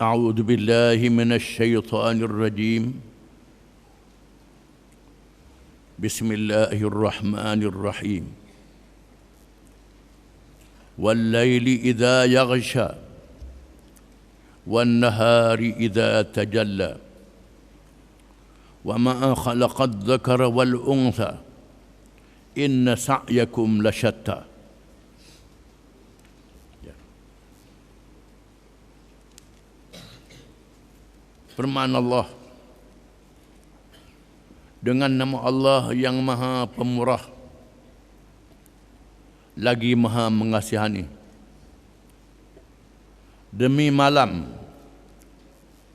أعوذ بالله من الشيطان الرجيم. بسم الله الرحمن الرحيم. والليل إذا يغشى والنهار إذا تجلى وما خلق الذكر والأنثى إن سعيكم لشتى. Firman Allah, dengan nama Allah yang Maha Pemurah lagi Maha Mengasihani. Demi malam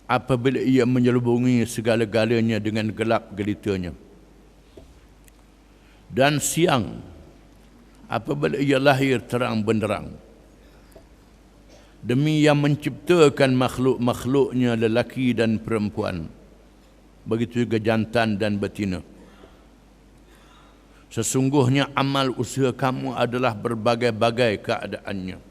apabila ia menyelubungi segala-galanya dengan gelap gelitanya, dan siang apabila ia lahir terang benderang. Demi yang menciptakan makhluk-makhluknya lelaki dan perempuan, begitu juga jantan dan betina. Sesungguhnya amal usaha kamu adalah berbagai-bagai keadaannya.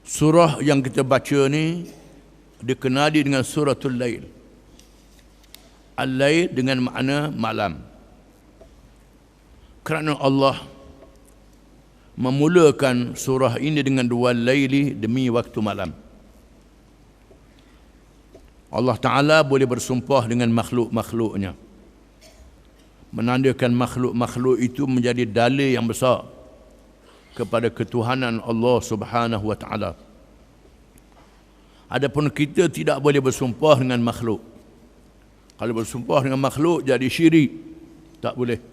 Surah yang kita baca ni dikenali dengan suratul Lail. Al-Lail dengan makna malam. Kerana Allah memulakan surah ini dengan dua laili demi waktu malam. Allah Ta'ala boleh bersumpah dengan makhluk-makhluknya, menandakan makhluk-makhluk itu menjadi dalil yang besar kepada ketuhanan Allah Subhanahu wa Ta'ala. Adapun kita tidak boleh bersumpah dengan makhluk. Kalau bersumpah dengan makhluk jadi syirik, tak boleh.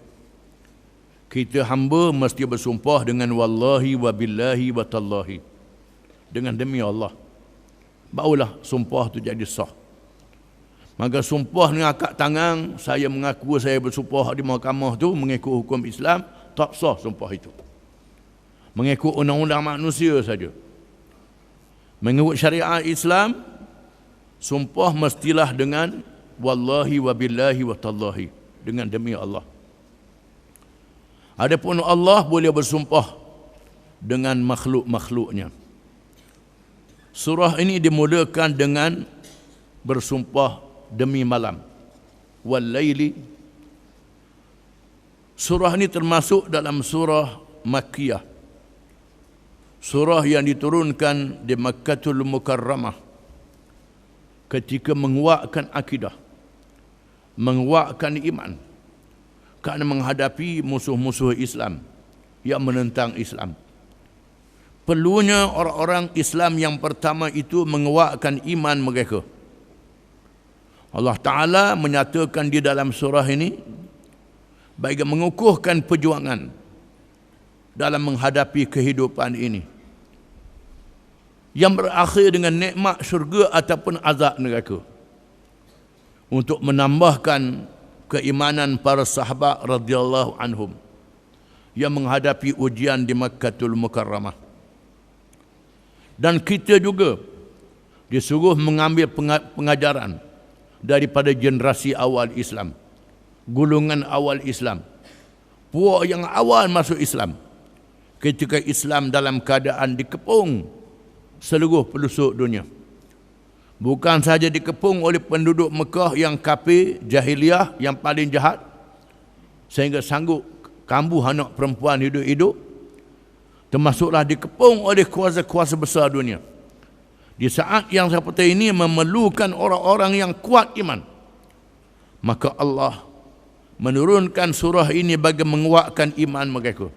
Kita hamba mesti bersumpah dengan wallahi wa billahi wa tallahi, dengan demi Allah, barulah sumpah tu jadi sah. Maka sumpah dengan akad tangan, saya mengaku saya bersumpah di mahkamah tu mengikut hukum Islam, tak sah sumpah itu. Mengikut undang-undang manusia saja. Mengikut syariat Islam, sumpah mestilah dengan wallahi wa billahi wa tallahi, dengan demi Allah. Adapun Allah boleh bersumpah dengan makhluk-makhluknya. Surah ini dimulakan dengan bersumpah demi malam. Wal-laili. Surah ini termasuk dalam surah Makkiyah. Surah yang diturunkan di Makkatul Mukarramah ketika menguatkan akidah, menguatkan iman, kerana menghadapi musuh-musuh Islam yang menentang Islam. Perlunya orang-orang Islam yang pertama itu menguatkan iman mereka. Allah Ta'ala menyatakan di dalam surah ini bagi mengukuhkan perjuangan dalam menghadapi kehidupan ini yang berakhir dengan nikmat syurga ataupun azab neraka, untuk menambahkan keimanan para sahabat radhiyallahu anhum yang menghadapi ujian di Makkatul Mukarramah. Dan kita juga disuruh mengambil pengajaran daripada generasi awal Islam, golongan awal Islam, puak yang awal masuk Islam, ketika Islam dalam keadaan dikepung seluruh pelosok dunia. Bukan saja dikepung oleh penduduk Mekah yang kafir, jahiliah, yang paling jahat, sehingga sanggup kambuh anak perempuan hidup-hidup, termasuklah dikepung oleh kuasa-kuasa besar dunia. Di saat yang seperti ini memerlukan orang-orang yang kuat iman, maka Allah menurunkan surah ini bagi menguatkan iman mereka.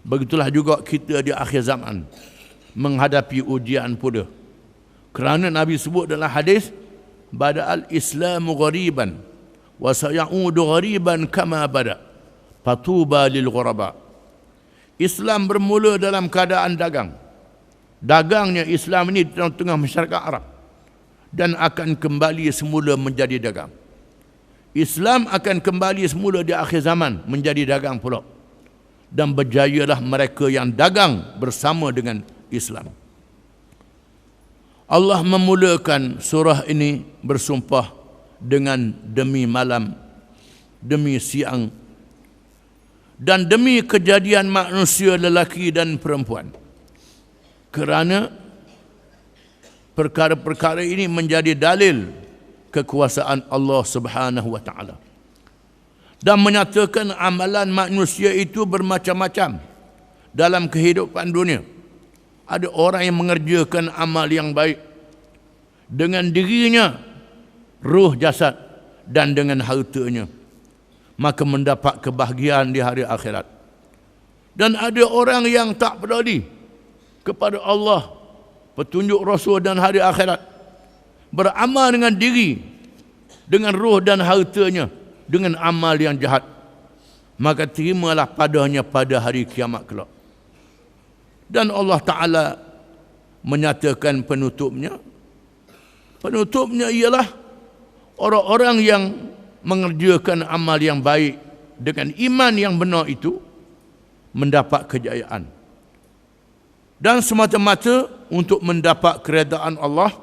Begitulah juga kita di akhir zaman menghadapi ujian pula. Kerana Nabi sebut dalam hadis, bada'al Islamu ghariban wa sayaudu ghariban kama bada, fatuba lil ghuraba. Islam bermula dalam keadaan dagang. Dagangnya Islam ini di tengah masyarakat Arab, dan akan kembali semula menjadi dagang. Islam akan kembali semula di akhir zaman menjadi dagang pula, dan berjayalah mereka yang dagang bersama dengan Islam. Allah memulakan surah ini bersumpah dengan demi malam, demi siang, dan demi kejadian manusia lelaki dan perempuan. Kerana perkara-perkara ini menjadi dalil kekuasaan Allah Subhanahu wa taala dan menyatakan amalan manusia itu bermacam-macam dalam kehidupan dunia. Ada orang yang mengerjakan amal yang baik dengan dirinya, ruh jasad dan dengan hartanya, maka mendapat kebahagiaan di hari akhirat. Dan ada orang yang tak peduli kepada Allah, petunjuk Rasul dan hari akhirat, beramal dengan diri, dengan ruh dan hartanya, dengan amal yang jahat, maka terimalah padanya pada hari kiamat kelak. Dan Allah Ta'ala menyatakan penutupnya ialah orang-orang yang mengerjakan amal yang baik dengan iman yang benar itu mendapat kejayaan. Dan semata-mata untuk mendapat keredaan Allah,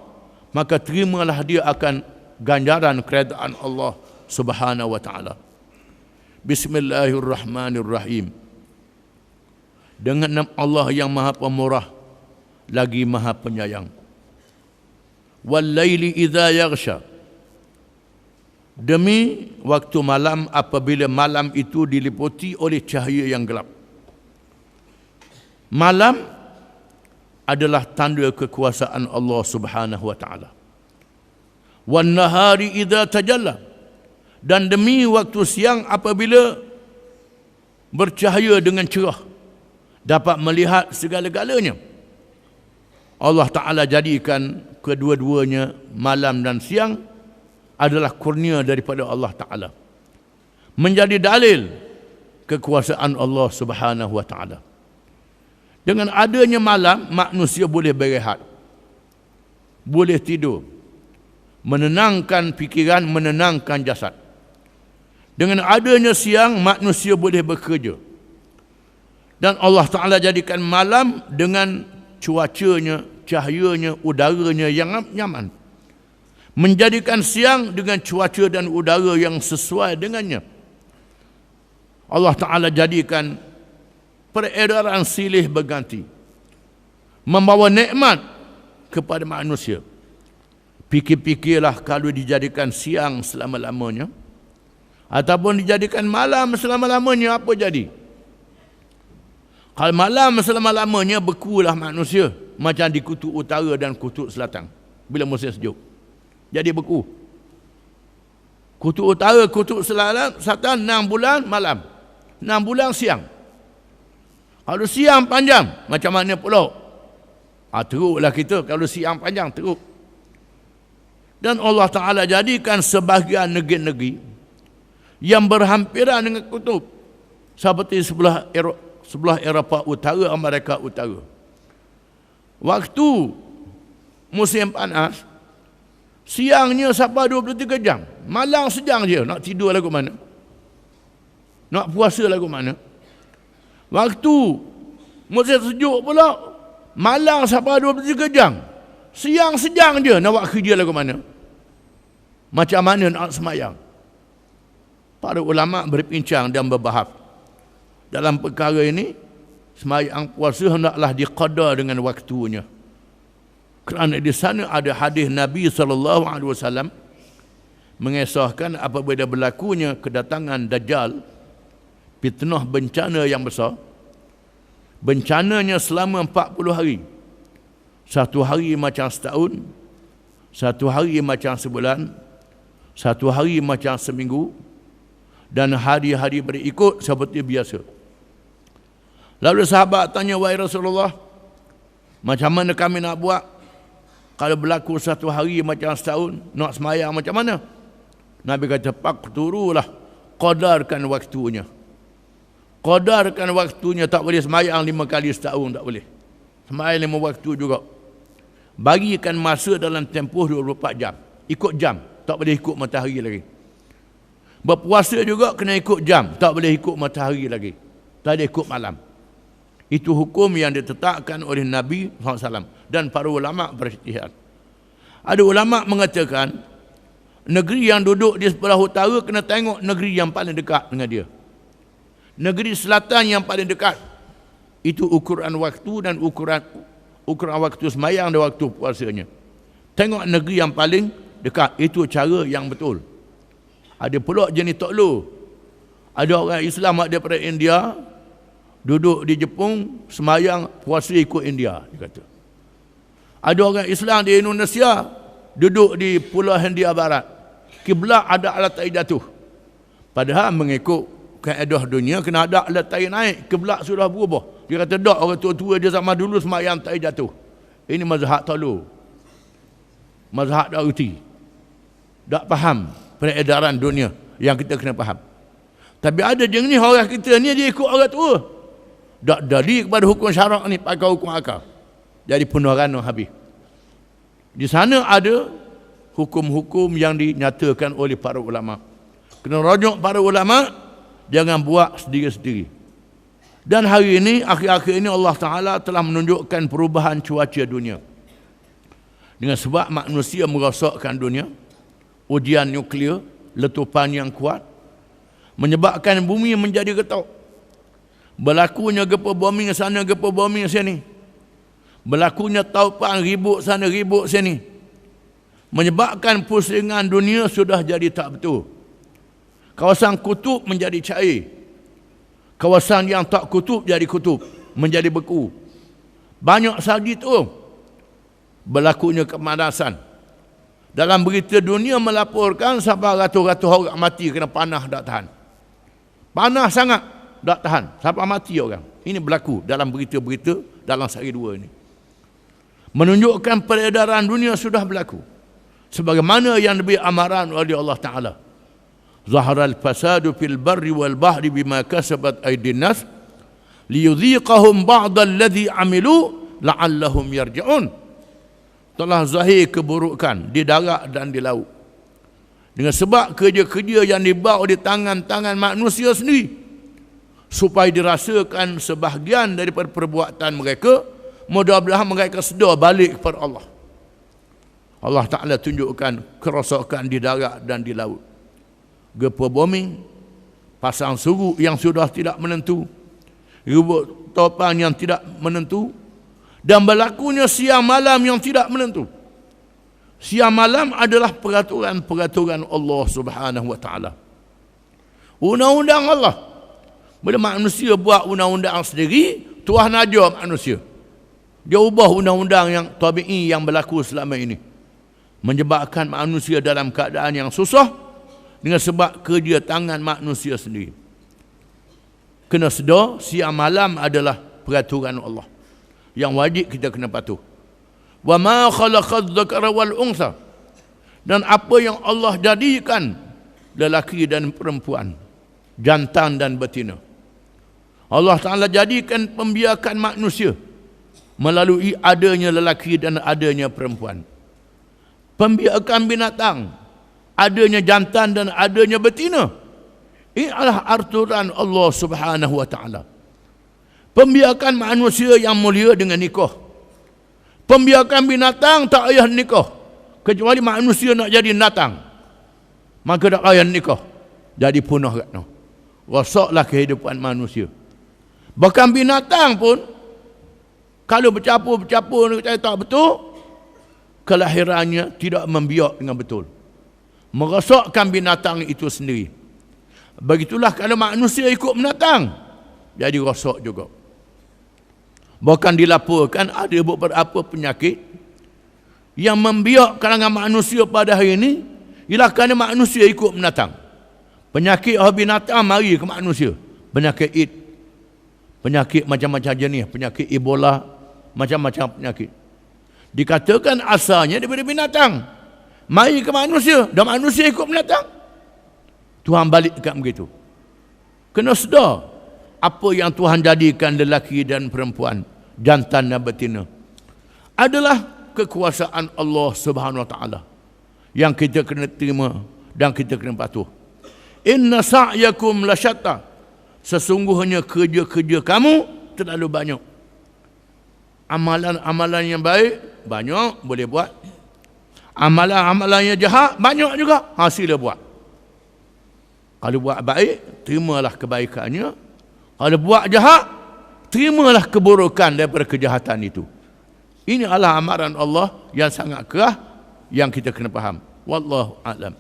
maka terimalah dia akan ganjaran keredaan Allah Subhanahu wa taala. Bismillahirrahmanirrahim. Dengan nama Allah yang Maha Pemurah lagi Maha Penyayang. Wal laili idza yaghsha. Demi waktu malam apabila malam itu diliputi oleh cahaya yang gelap. Malam adalah tanda kekuasaan Allah Subhanahu wa taala. Wan nahari idza tajalla. Dan demi waktu siang apabila bercahaya dengan cerah, dapat melihat segala-galanya. Allah Ta'ala jadikan kedua-duanya, malam dan siang, adalah kurnia daripada Allah Ta'ala, menjadi dalil kekuasaan Allah Subhanahu wa taala. Dengan adanya malam, manusia boleh berehat, boleh tidur, menenangkan fikiran, menenangkan jasad. Dengan adanya siang, manusia boleh bekerja. Dan Allah Ta'ala jadikan malam dengan cuacanya, cahayanya, udaranya yang nyaman, menjadikan siang dengan cuaca dan udara yang sesuai dengannya. Allah Ta'ala jadikan peredaran silih berganti, membawa nikmat kepada manusia. Fikir-fikirlah kalau dijadikan siang selama-lamanya ataupun dijadikan malam selama-lamanya, apa jadi? Kalau malam selama-lamanya, bekulah manusia macam di kutub utara dan kutub selatan bila musim sejuk. Jadi beku. Kutub utara, kutub selatan 6 bulan malam, 6 bulan siang. Kalau siang panjang, macam mana pula? Teruklah kita kalau siang panjang, teruk. Dan Allah Ta'ala jadikan sebahagian negeri-negeri yang berhampiran dengan kutub, seperti sebelah Eropah Utara, Amerika Utara. Waktu musim panas, siangnya sampai 23 jam, malam sejam je. Nak tidur lagu mana? Nak puasa lagu mana? Waktu musim sejuk pula, malam sampai 23 jam, siang sejam je. Nak buat kerja lagu mana? Macam mana nak semayang? Para ulama berbincang dan berbahas dalam perkara ini. Semayang puasa hendaklah diqada dengan waktunya, kerana di sana ada hadis Nabi SAW mengisahkan apabila berlakunya kedatangan Dajjal, fitnah bencana yang besar. Bencananya selama 40 hari. Satu hari macam setahun, satu hari macam sebulan, satu hari macam seminggu, dan hari-hari berikut seperti biasa. Lalu sahabat tanya, wahai Rasulullah, macam mana kami nak buat kalau berlaku satu hari macam setahun, nak semayang macam mana? Nabi kata, pakturulah, qadarkan waktunya. Qadarkan waktunya, tak boleh semayang 5 kali setahun, tak boleh. Semayang 5 waktu juga. Bagikan masa dalam tempoh 24 jam. Ikut jam, tak boleh ikut matahari lagi. Berpuasa juga kena ikut jam, tak boleh ikut matahari lagi, tak boleh ikut malam. Itu hukum yang ditetapkan oleh Nabi SAW dan para ulama berijtihad. Ada ulama mengatakan negeri yang duduk di sebelah utara kena tengok negeri yang paling dekat dengan dia. Negeri selatan yang paling dekat, itu ukuran waktu dan ukuran waktu semayang dan waktu puasanya. Tengok negeri yang paling dekat, itu cara yang betul. Ada pula jenis toklo. Ada orang Islam daripada India, duduk di Jepun, semayang, puasa ikut India, dia kata. Ada orang Islam di Indonesia, duduk di Pulau Hindia Barat, kiblat ada alat air jatuh. Padahal mengikut kaedah dunia, kena ada alat air naik, kiblat sudah berubah. Dia kata, tak, orang tua-tua dia zaman dulu semayang tak air jatuh. Ini mazhab toklo, mazhab Dauti. Tak faham peredaran dunia yang kita kena faham. Tapi ada jenis orang kita ni, dia ikut orang tua. Tak dari kepada hukum syarak ni, pakai hukum akal. Jadi penuaran habis. Di sana ada hukum-hukum yang dinyatakan oleh para ulama. Kena rujuk para ulama, jangan buat sendiri-sendiri. Dan hari ini, akhir-akhir ini Allah Ta'ala telah menunjukkan perubahan cuaca dunia. Dengan sebab manusia merosakkan dunia, ujian nuklear, letupan yang kuat, menyebabkan bumi menjadi getah. Berlakunya gempa bumi sana, gempa bumi sini. Berlakunya taupan ribut sana, ribut sini. Menyebabkan pusingan dunia sudah jadi tak betul. Kawasan kutub menjadi cair. Kawasan yang tak kutub jadi kutub, menjadi beku. Banyak sahaja itu berlakunya kemanasan. Dalam berita dunia melaporkan sampai ratus-ratus orang mati kerana panah tak tahan. Panah sangat tak tahan, sampai mati orang. Ini berlaku dalam berita-berita dalam sehari dua ini. Menunjukkan peredaran dunia sudah berlaku. Sebagaimana yang lebih amaran oleh Allah Ta'ala. Zaharal fasadu fil barri wal bahri bima kasabat aydin nas liyudhiqahum ba'dal ladzi amilu la'allahum yarji'un. Telah zahir keburukan di darat dan di laut. Dengan sebab kerja-kerja yang dibawa di tangan-tangan manusia sendiri, supaya dirasakan sebahagian daripada perbuatan mereka, mudah-mudahan mereka sedar balik kepada Allah. Allah Ta'ala tunjukkan kerosakan di darat dan di laut. Gempa bumi, pasang surut yang sudah tidak menentu, ribut topan yang tidak menentu, dan berlakunya siang malam yang tidak menentu. Siang malam adalah peraturan-peraturan Allah Subhanahu wa Ta'ala. Undang-undang Allah. Bila manusia buat undang-undang sendiri, Tuhan ajar manusia. Dia ubah undang-undang yang tabi'i yang berlaku selama ini, menyebabkan manusia dalam keadaan yang susah dengan sebab kerja tangan manusia sendiri. Kena sedar, siang malam adalah peraturan Allah yang wajib kita kena patuh. Wa ma khalaqadz dzakara wal unsa, dan apa yang Allah jadikan lelaki dan perempuan, jantan dan betina. Allah Ta'ala jadikan pembiakan manusia melalui adanya lelaki dan adanya perempuan. Pembiakan binatang, adanya jantan dan adanya betina. Ini adalah aturan Allah Subhanahu wa Ta'ala. Pembiakan manusia yang mulia dengan nikah. Pembiakan binatang tak payah nikah, kecuali manusia nak jadi binatang, maka tak payah nikah, jadi punah kat no. Rosaklah kehidupan manusia. Bahkan binatang pun, kalau bercampur tak betul, kelahirannya tidak membiak dengan betul, merosakkan binatang itu sendiri. Begitulah kalau manusia ikut binatang, jadi rosak juga. Bahkan dilaporkan ada beberapa penyakit yang membiak kalangan manusia pada hari ini, ialah kerana manusia ikut binatang. Penyakit binatang mari ke manusia. Penyakit AIDS, penyakit macam-macam jenis, penyakit Ebola, macam-macam penyakit. Dikatakan asalnya daripada binatang, mari ke manusia, dan manusia ikut binatang. Tuhan balik dekat begitu. Kena sedar apa yang Tuhan jadikan lelaki dan perempuan, jantan dan betina, adalah kekuasaan Allah Subhanahu wa Ta'ala yang kita kena terima dan kita kena patuh. Inna sa'yakum lasyatta, sesungguhnya kerja-kerja kamu terlalu banyak. Amalan-amalan yang baik banyak boleh buat, amalan-amalan yang jahat banyak juga hasilnya buat. Kalau buat baik, terimalah kebaikannya, Kalau buat jahat, terimalah keburukan daripada kejahatan itu. Ini adalah amaran Allah yang sangat keras yang kita kena faham. Wallahu a'lam.